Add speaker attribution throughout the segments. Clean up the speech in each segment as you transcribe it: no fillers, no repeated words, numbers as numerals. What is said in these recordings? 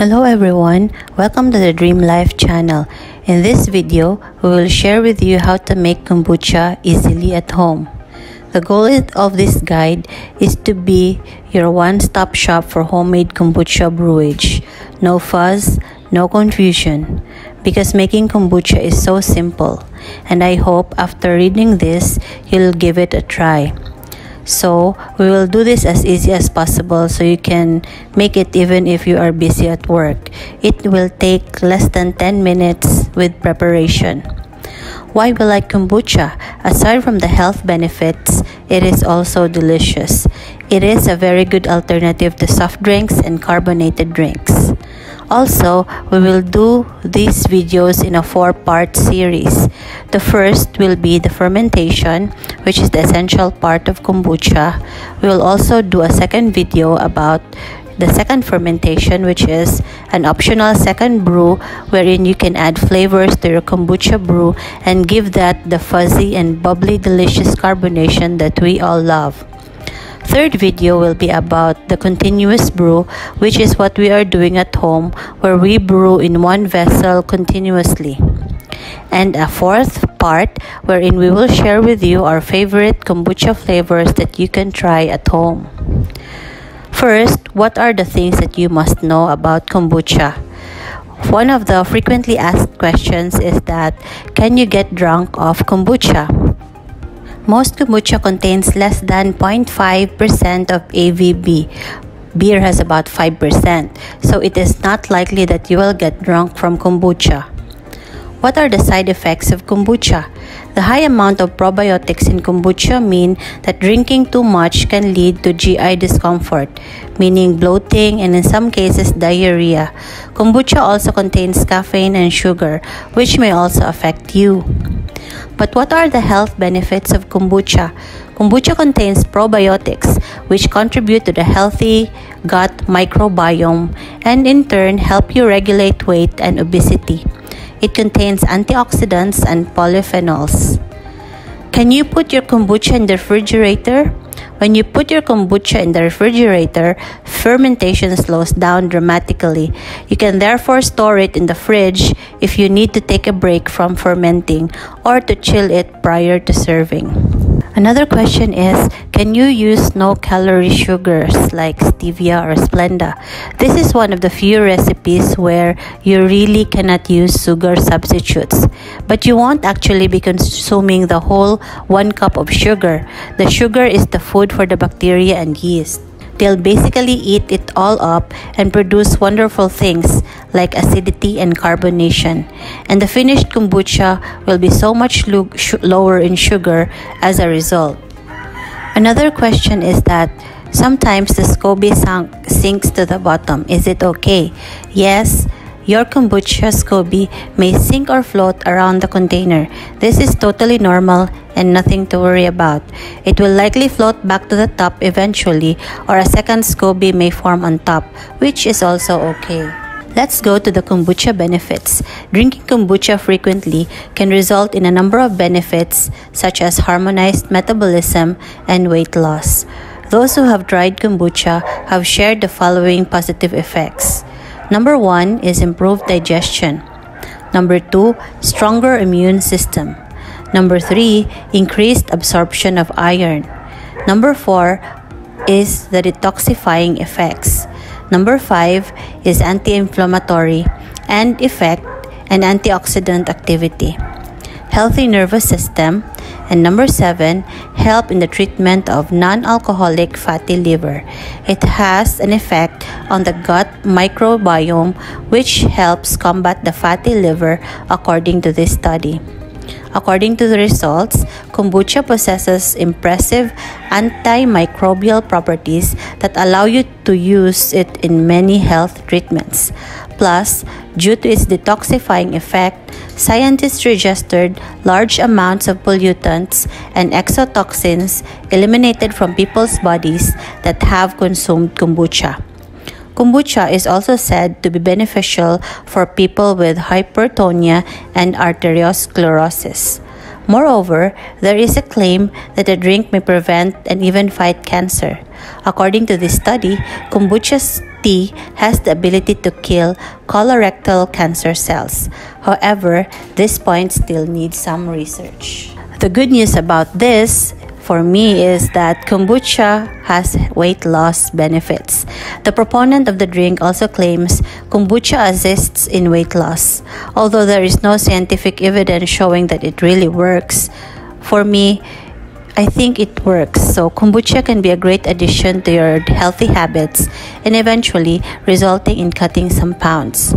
Speaker 1: Hello everyone, welcome to the Dream Life channel. In this video, we will share with you how to make kombucha easily at home. The goal of this guide is to be your one-stop shop for homemade kombucha brewage. No fuss, no confusion, because making kombucha is so simple, and I hope after reading this, you'll give it a try. So we will do this as easy as possible so you can make it even if you are busy at work. It will take less than 10 minutes with preparation. Why we like kombucha? Aside from the health benefits, it is also delicious. It is a very good alternative to soft drinks and carbonated drinks. Also, we will do these videos in a 4-part series. The first will be the fermentation, which is the essential part of kombucha. We will also do a second video about the second fermentation, which is an optional second brew wherein you can add flavors to your kombucha brew and give that the fuzzy and bubbly delicious carbonation that we all love. Third video will be about the continuous brew, which is what we are doing at home, where we brew in one vessel continuously. And a fourth part wherein we will share with you our favorite kombucha flavors that you can try at home. First, what are the things that you must know about kombucha? One of the frequently asked questions is that, can you get drunk off kombucha? Most kombucha contains less than 0.5% of ABV. Beer has about 5%, so it is not likely that you will get drunk from kombucha. What are the side effects of kombucha? The high amount of probiotics in kombucha mean that drinking too much can lead to GI discomfort, meaning bloating and in some cases diarrhea. Kombucha also contains caffeine and sugar, which may also affect you. But what are the health benefits of kombucha? Kombucha contains probiotics, which contribute to the healthy gut microbiome and in turn help you regulate weight and obesity. It contains antioxidants and polyphenols. Can you put your kombucha in the refrigerator? When you put your kombucha in the refrigerator, fermentation slows down dramatically. You can therefore store it in the fridge if you need to take a break from fermenting or to chill it prior to serving. Another question is, can you use no-calorie sugars like stevia or Splenda? This is one of the few recipes where you really cannot use sugar substitutes. But you won't actually be consuming the whole 1 cup of sugar. The sugar is the food for the bacteria and yeast. They'll basically eat it all up and produce wonderful things like acidity and carbonation. And the finished kombucha will be so much lower in sugar as a result. Another question is that sometimes the SCOBY sinks to the bottom. Is it okay? Yes. Your kombucha SCOBY may sink or float around the container. This is totally normal and nothing to worry about. It will likely float back to the top eventually, or a second SCOBY may form on top, which is also okay. Let's go to the kombucha benefits. Drinking kombucha frequently can result in a number of benefits such as harmonized metabolism and weight loss. Those who have tried kombucha have shared the following positive effects. Number 1 is improved digestion. Number 2, stronger immune system. Number 3, increased absorption of iron. Number 4 is the detoxifying effects. Number 5 is anti-inflammatory and effect and antioxidant activity. Healthy nervous system. And number 7, help in the treatment of non-alcoholic fatty liver. It has an effect on the gut microbiome, which helps combat the fatty liver according to this study. According to the results, kombucha possesses impressive antimicrobial properties that allow you to use it in many health treatments. Plus, due to its detoxifying effect, scientists registered large amounts of pollutants and exotoxins eliminated from people's bodies that have consumed kombucha. Kombucha is also said to be beneficial for people with hypertonia and arteriosclerosis. Moreover, there is a claim that the drink may prevent and even fight cancer. According to this study, kombucha tea has the ability to kill colorectal cancer cells. However, this point still needs some research. The good news about this for me is that kombucha has weight loss benefits. The proponent of the drink also claims kombucha assists in weight loss. Although there is no scientific evidence showing that it really works, for me, I think it works. So kombucha can be a great addition to your healthy habits and eventually resulting in cutting some pounds.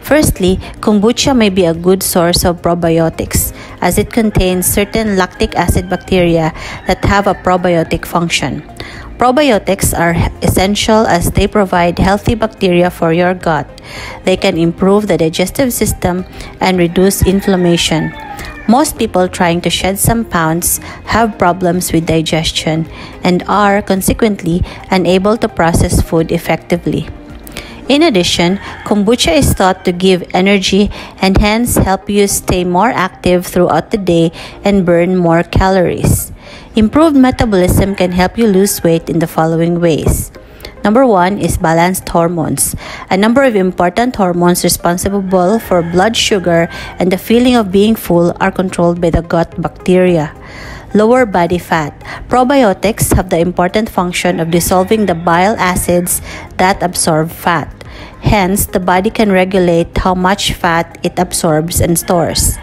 Speaker 1: Firstly, kombucha may be a good source of probiotics as it contains certain lactic acid bacteria that have a probiotic function. Probiotics are essential as they provide healthy bacteria for your gut. They can improve the digestive system and reduce inflammation. Most people trying to shed some pounds have problems with digestion and are consequently unable to process food effectively. In addition, kombucha is thought to give energy and hence help you stay more active throughout the day and burn more calories. Improved metabolism can help you lose weight in the following ways. Number 1 is balanced hormones. A number of important hormones responsible for blood sugar and the feeling of being full are controlled by the gut bacteria. Lower body fat. Probiotics have the important function of dissolving the bile acids that absorb fat. Hence, the body can regulate how much fat it absorbs and stores.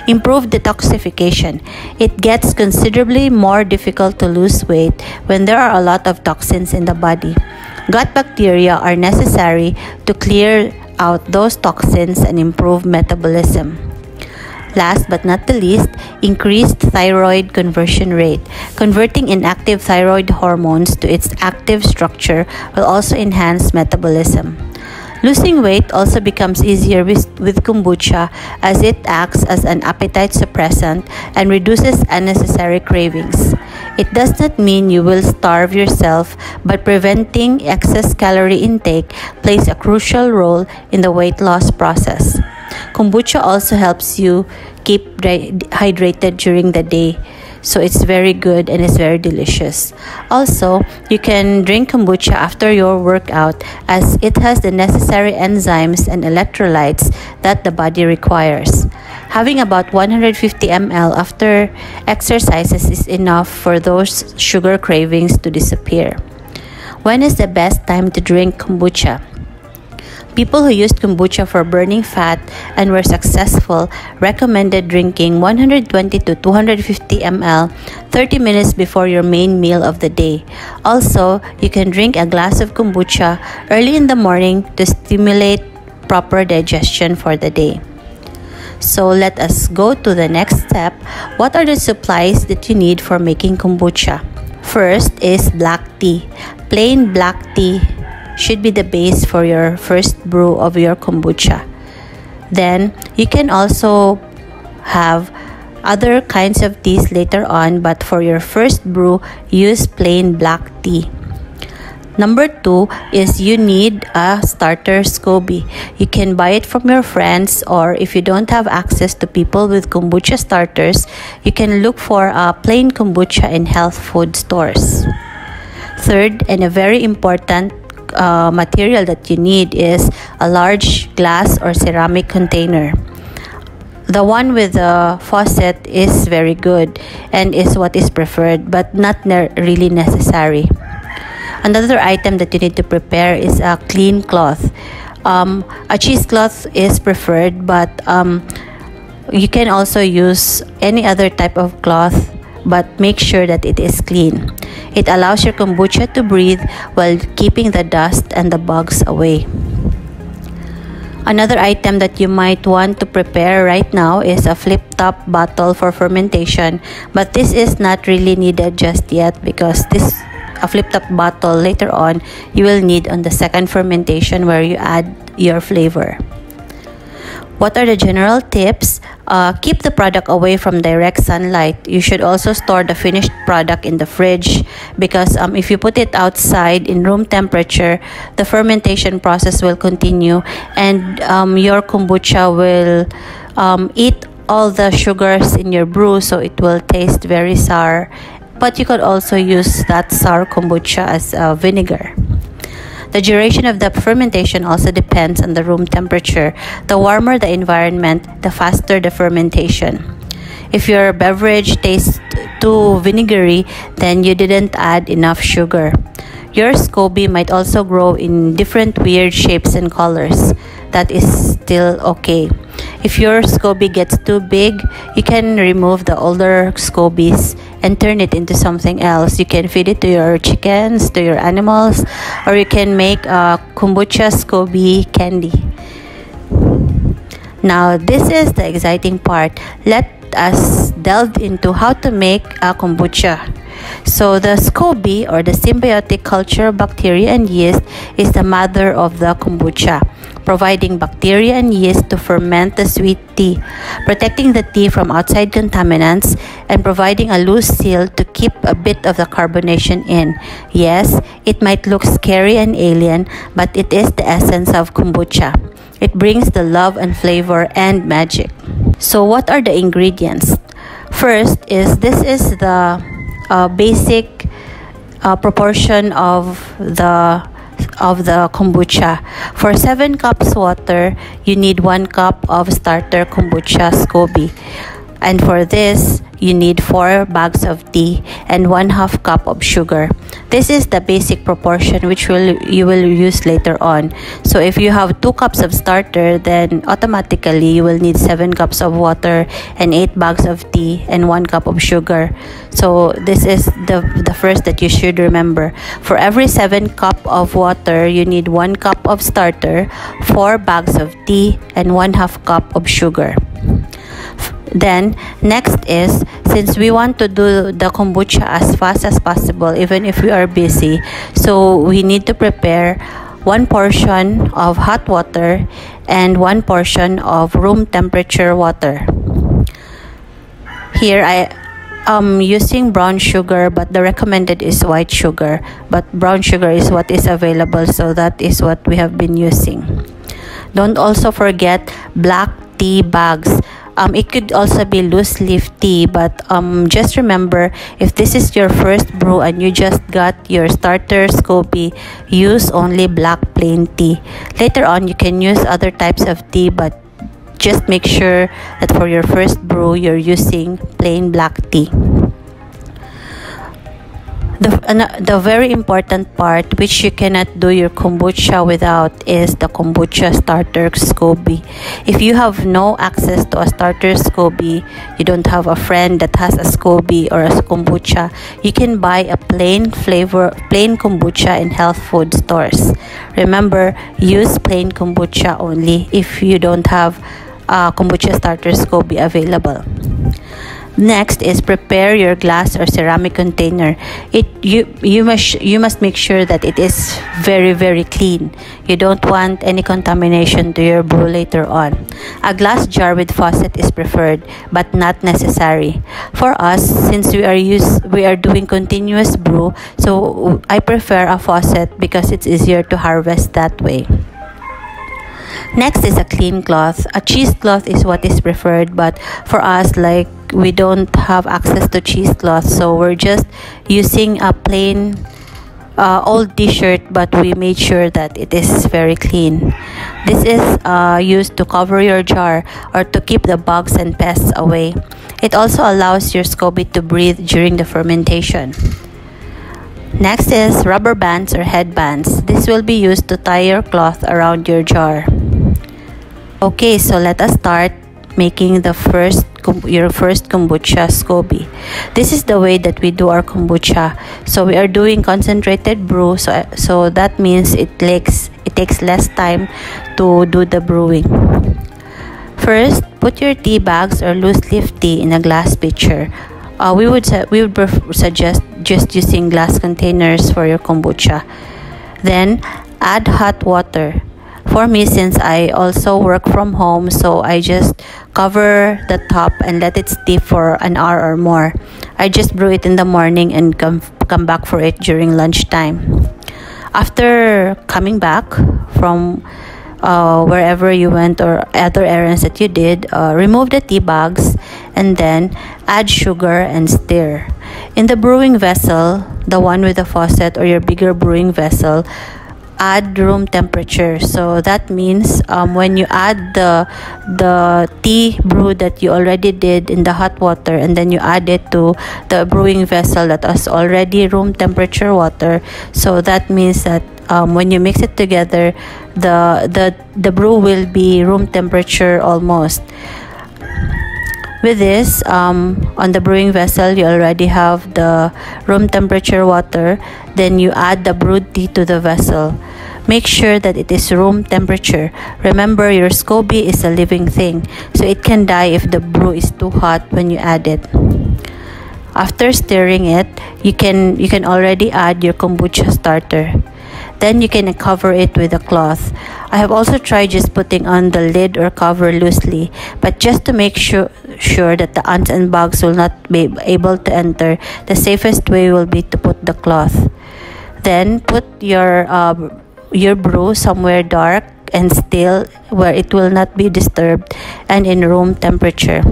Speaker 1: Improved detoxification. It gets considerably more difficult to lose weight when there are a lot of toxins in the body. Gut bacteria are necessary to clear out those toxins and improve metabolism. Last but not the least, increased thyroid conversion rate. Converting inactive thyroid hormones to its active structure will also enhance metabolism. Losing weight also becomes easier with kombucha as it acts as an appetite suppressant and reduces unnecessary cravings. It does not mean you will starve yourself, but preventing excess calorie intake plays a crucial role in the weight loss process. Kombucha also helps you keep hydrated during the day, so it's very good and it's very delicious. Also, you can drink kombucha after your workout as it has the necessary enzymes and electrolytes that the body requires. Having about 150 ml after exercises is enough for those sugar cravings to disappear. When is the best time to drink kombucha? People who used kombucha for burning fat and were successful recommended drinking 120 to 250 ml 30 minutes before your main meal of the day. Also, you can drink a glass of kombucha early in the morning to stimulate proper digestion for the day. So let us go to the next step. What are the supplies that you need for making kombucha? First is black tea. Plain black tea should be the base for your first brew of your kombucha. Then you can also have other kinds of teas later on, but for your first brew, use plain black tea. Number 2 is you need a starter SCOBY. You can buy it from your friends, or if you don't have access to people with kombucha starters, you can look for a plain kombucha in health food stores. Third, and a very important material that you need is a large glass or ceramic container. The one with the faucet is very good and is what is preferred, but not really necessary. Another item that you need to prepare is a clean cloth. A cheesecloth is preferred, but you can also use any other type of cloth, but make sure that it is clean. It allows your kombucha to breathe while keeping the dust and the bugs away. Another item that you might want to prepare right now is a flip-top bottle for fermentation, but this is not really needed just yet because a flip-top bottle later on you will need on the second fermentation where you add your flavor. What are the general tips? Keep the product away from direct sunlight. You should also store the finished product in the fridge because if you put it outside in room temperature, the fermentation process will continue and your kombucha will eat all the sugars in your brew, so it will taste very sour. But you could also use that sour kombucha as vinegar. The duration of the fermentation also depends on the room temperature. The warmer the environment, the faster the fermentation. If your beverage tastes too vinegary, then you didn't add enough sugar. Your SCOBY might also grow in different weird shapes and colors. That is still okay. If your SCOBY gets too big, you can remove the older SCOBYs and turn it into something else. You can feed it to your chickens, to your animals, or you can make a kombucha SCOBY candy. Now, this is the exciting part. Let us delve into how to make a kombucha. So the SCOBY, or the symbiotic culture of bacteria and yeast, is the mother of the kombucha, providing bacteria and yeast to ferment the sweet tea, protecting the tea from outside contaminants, and providing a loose seal to keep a bit of the carbonation in. Yes, it might look scary and alien, but it is the essence of kombucha. It brings the love and flavor and magic. So what are the ingredients? First this is the basic proportion of the kombucha. For 7 cups water, you need 1 cup of starter kombucha SCOBY. And for this, you need 4 bags of tea and 1/2 cup of sugar. This is the basic proportion which you will use later on. So if you have 2 cups of starter, then automatically you will need 7 cups of water and 8 bags of tea and 1 cup of sugar. So this is the first that you should remember. For every 7 cup of water, you need 1 cup of starter, 4 bags of tea, and 1/2 cup of sugar. Then next is, since we want to do the kombucha as fast as possible even if we are busy, so we need to prepare 1 portion of hot water and 1 portion of room temperature water. Here I am using brown sugar, but the recommended is white sugar, but brown sugar is what is available, so that is what we have been using. Don't also forget black tea bags. It could also be loose leaf tea, but just remember, if this is your first brew and you just got your starter SCOBY, use only black plain tea. Later on, you can use other types of tea, but just make sure that for your first brew, you're using plain black tea. The very important part which you cannot do your kombucha without is the kombucha starter SCOBY. If you have no access to a starter SCOBY, you don't have a friend that has a SCOBY or a kombucha, you can buy a plain kombucha in health food stores. Remember, use plain kombucha only if you don't have a kombucha starter SCOBY available. Next is prepare your glass or ceramic container. You must make sure that it is very clean. You don't want any contamination to your brew later on. A glass jar with faucet is preferred, but not necessary. For us, since we are doing continuous brew, so I prefer a faucet because it's easier to harvest that way. Next is a clean cloth. A cheesecloth is what is preferred, but for us, like, we don't have access to cheesecloth, so we're just using a plain old t-shirt, but we made sure that it is very clean. This is used to cover your jar or to keep the bugs and pests away. It also allows your SCOBY to breathe during the fermentation. Next is rubber bands or headbands. This will be used to tie your cloth around your jar. Okay, so let us start making your first kombucha SCOBY. This is the way that we do our kombucha. So we are doing concentrated brew, so that means it takes less time to do the brewing. First, put your tea bags or loose leaf tea in a glass pitcher. We would suggest just using glass containers for your kombucha. Then add hot water. For me, since I also work from home, so I just cover the top and let it steep for an hour or more. I just brew it in the morning and come back for it during lunchtime. After coming back from wherever you went or other errands that you did, remove the tea bags and then add sugar and stir. In the brewing vessel, the one with the faucet or your bigger brewing vessel, add room temperature. So that means when you add the tea brew that you already did in the hot water and then you add it to the brewing vessel that is already room temperature water, so that means that when you mix it together, the brew will be room temperature almost. With this, on the brewing vessel, you already have the room temperature water. Then you add the brewed tea to the vessel. Make sure that it is room temperature. Remember, your SCOBY is a living thing, so it can die if the brew is too hot when you add it. After stirring it, you can already add your kombucha starter. Then you can cover it with a cloth. I have also tried just putting on the lid or cover loosely, but just to make sure that the ants and bugs will not be able to enter, the safest way will be to put the cloth. Then put your brew somewhere dark and still where it will not be disturbed and in room temperature.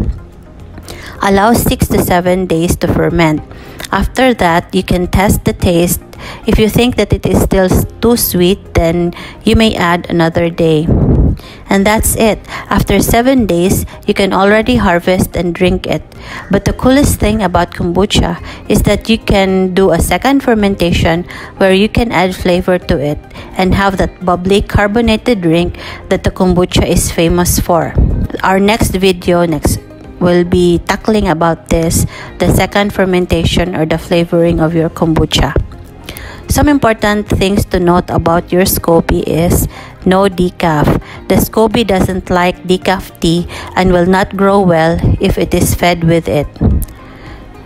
Speaker 1: Allow 6 to 7 days to ferment. After that, you can test the taste. If you think that it is still too sweet, then you may add another day. And that's it. After 7 days, you can already harvest and drink it. But the coolest thing about kombucha is that you can do a second fermentation where you can add flavor to it and have that bubbly carbonated drink that the kombucha is famous for. Our next video will be tackling about this, the second fermentation or the flavoring of your kombucha. Some important things to note about your SCOBY is no decaf. The SCOBY doesn't like decaf tea and will not grow well if it is fed with it.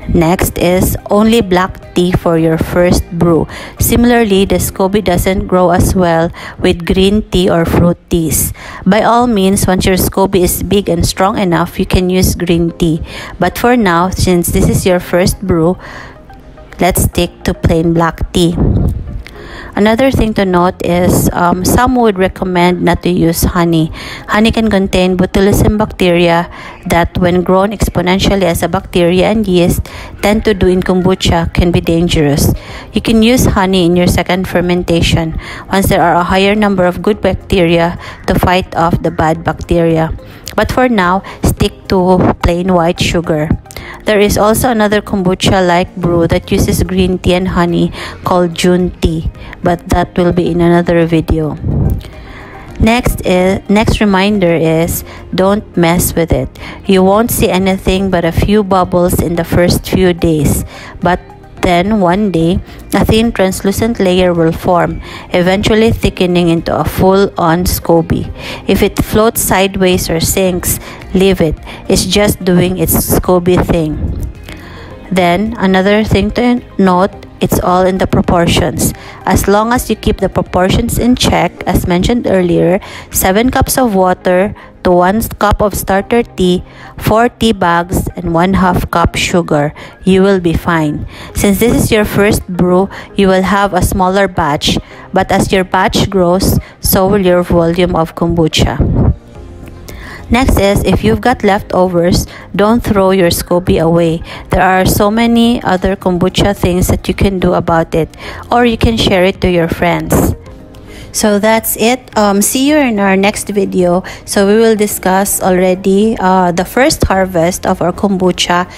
Speaker 1: Next is only black tea for your first brew. Similarly, the SCOBY doesn't grow as well with green tea or fruit teas. By all means, once your SCOBY is big and strong enough, you can use green tea. But for now, since this is your first brew, let's stick to plain black tea. Another thing to note is some would recommend not to use honey. Honey can contain botulism bacteria that, when grown exponentially as a bacteria and yeast tend to do in kombucha, can be dangerous. You can use honey in your second fermentation once there are a higher number of good bacteria to fight off the bad bacteria. But for now, stick to plain white sugar. There is also another kombucha-like brew that uses green tea and honey called June tea, but that will be in another video. Next reminder is don't mess with it. You won't see anything but a few bubbles in the first few days, but then one day, a thin translucent layer will form, eventually thickening into a full-on SCOBY. If it floats sideways or sinks, leave it. It's just doing its SCOBY thing. Then, another thing to note, it's all in the proportions. As long as you keep the proportions in check, as mentioned earlier, 7 cups of water to 1 cup of starter tea, 4 tea bags, and 1/2 cup sugar, you will be fine. Since this is your first brew, you will have a smaller batch, but as your batch grows, so will your volume of kombucha. Next is, if you've got leftovers, don't throw your SCOBY away. There are so many other kombucha things that you can do about it, or you can share it to your friends. So that's it. See you in our next video. So we will discuss already the first harvest of our kombucha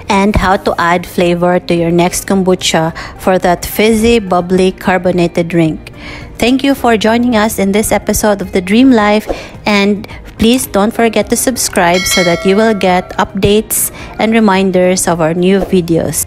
Speaker 1: and how to add flavor to your next kombucha for that fizzy, bubbly, carbonated drink. Thank you for joining us in this episode of The Dream Life, and please don't forget to subscribe so that you will get updates and reminders of our new videos.